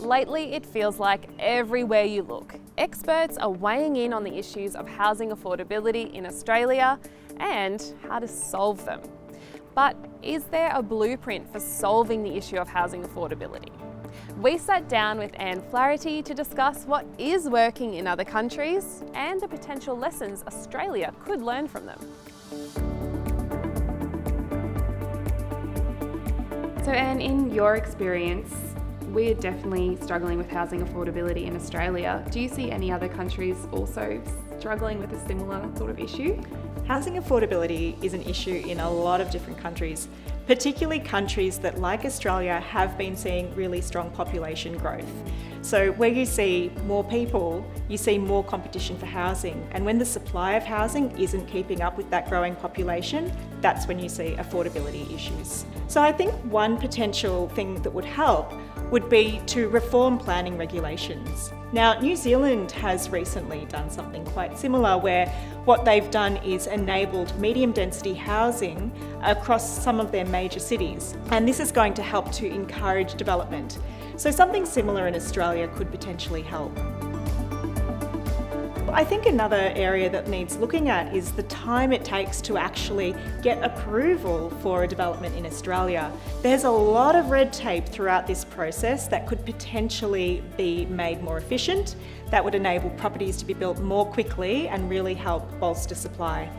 Lately, it feels like everywhere you look, experts are weighing in on the issues of housing affordability in Australia and how to solve them. But is there a blueprint for solving the issue of housing affordability? We sat down with Anne Flaherty to discuss what is working in other countries and the potential lessons Australia could learn from them. So Anne, in your experience, we're definitely struggling with housing affordability in Australia. Do you see any other countries also struggling with a similar sort of issue? Housing affordability is an issue in a lot of different countries, particularly countries that, like Australia, have been seeing really strong population growth. So where you see more people, you see more competition for housing. And when the supply of housing isn't keeping up with that growing population, that's when you see affordability issues. So I think one potential thing that would help would be to reform planning regulations. Now, New Zealand has recently done something quite similar where what they've done is enabled medium density housing across some of their major cities. And this is going to help to encourage development. So something similar in Australia could potentially help. I think another area that needs looking at is the time it takes to actually get approval for a development in Australia. There's a lot of red tape throughout this process that could potentially be made more efficient, that would enable properties to be built more quickly and really help bolster supply.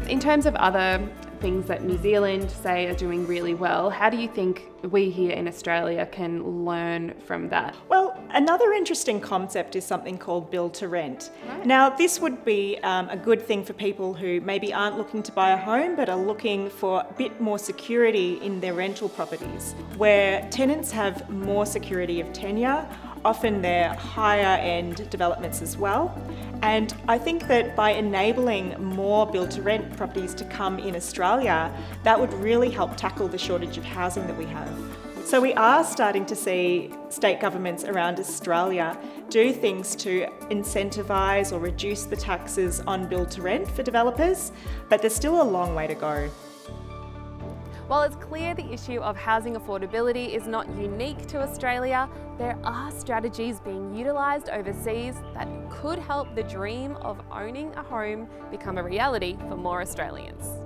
In terms of other things that New Zealand, say, are doing really well, how do you think we here in Australia can learn from that? Well, another interesting concept is something called build to rent. Right. Now, this would be a good thing for people who maybe aren't looking to buy a home but are looking for a bit more security in their rental properties, where tenants have more security of tenure. Often they're higher end developments as well. And I think that by enabling more build to rent properties to come in Australia, that would really help tackle the shortage of housing that we have. So we are starting to see state governments around Australia do things to incentivise or reduce the taxes on build to rent for developers, but there's still a long way to go. While it's clear the issue of housing affordability is not unique to Australia, there are strategies being utilised overseas that could help the dream of owning a home become a reality for more Australians.